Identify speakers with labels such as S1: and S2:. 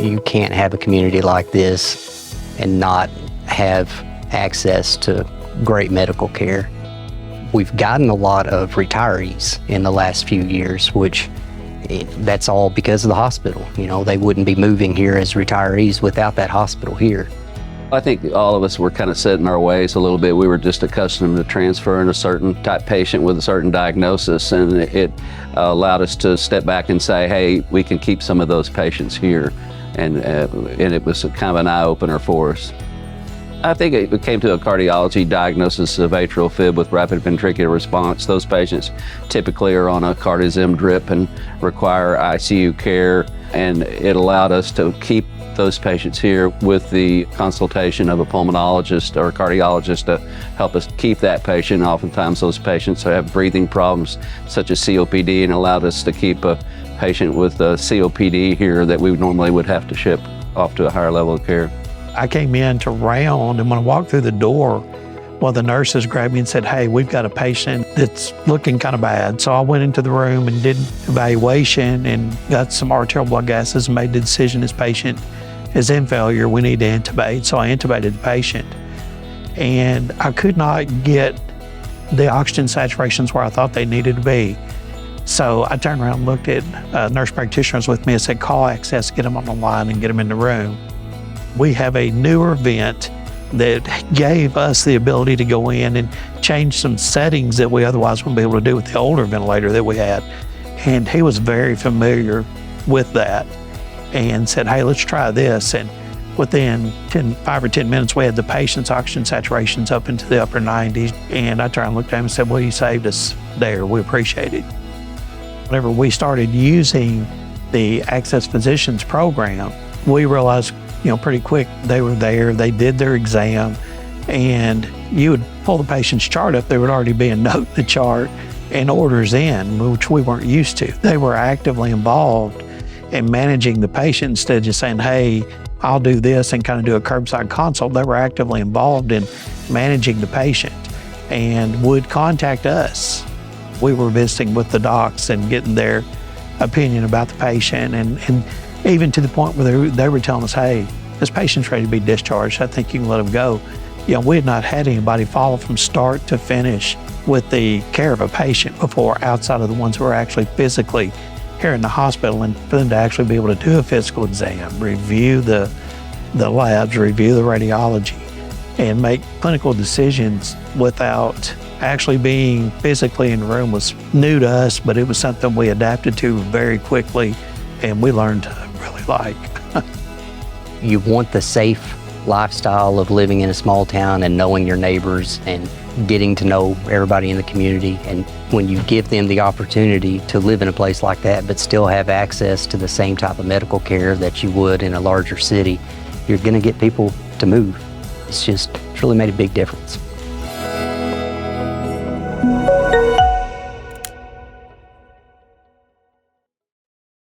S1: You can't have a community like this and not have access to great medical care. We've gotten a lot of retirees in the last few years, which that's all because of the hospital. You know, they wouldn't be moving here as retirees without that hospital here.
S2: I think all of us were kind of set in our ways a little bit. We were just accustomed to transferring a certain type patient with a certain diagnosis, and it allowed us to step back and say, hey, we can keep some of those patients here. And it was kind of an eye-opener for us. I think it came to a cardiology diagnosis of atrial fib with rapid ventricular response. Those patients typically are on a cardizem drip and require ICU care, and it allowed us to keep those patients here with the consultation of a pulmonologist or a cardiologist to help us keep that patient. Oftentimes those patients have breathing problems such as COPD, and allowed us to keep a patient with COPD here that we normally would have to ship off to a higher level of care.
S3: I came in to round, and when I walked through the door, one of the nurses grabbed me and said, hey, we've got a patient that's looking kind of bad. So I went into the room and did evaluation and got some arterial blood gases and made the decision this patient is in failure, we need to intubate. So I intubated the patient. And I could not get the oxygen saturations where I thought they needed to be. So I turned around and looked at nurse practitioners with me and said, call Access, get them on the line and get them in the room. We have a newer vent that gave us the ability to go in and change some settings that we otherwise wouldn't be able to do with the older ventilator that we had. And he was very familiar with that and said, hey, let's try this. And within 5 or 10 minutes, we had the patient's oxygen saturations up into the upper 90s. And I turned and looked at him and said, well, you saved us there. We appreciate it. Whenever we started using the Access Physicians program, we realized, pretty quick, they were there, they did their exam, and you would pull the patient's chart up, there would already be a note in the chart and orders in, which we weren't used to. They were actively involved in managing the patient instead of just saying, hey, I'll do this and kind of do a curbside consult. They were actively involved in managing the patient and would contact us. We were visiting with the docs and getting their opinion about the patient, and even to the point where they were telling us, hey, this patient's ready to be discharged. I think you can let him go. We had not had anybody follow from start to finish with the care of a patient before, outside of the ones who are actually physically here in the hospital, and for them to actually be able to do a physical exam, review the labs, review the radiology, and make clinical decisions without actually being physically in the room was new to us, but it was something we adapted to very quickly and we learned to really like.
S1: You want the safe lifestyle of living in a small town and knowing your neighbors and getting to know everybody in the community. And when you give them the opportunity to live in a place like that, but still have access to the same type of medical care that you would in a larger city, you're going to get people to move. It's really made a big difference.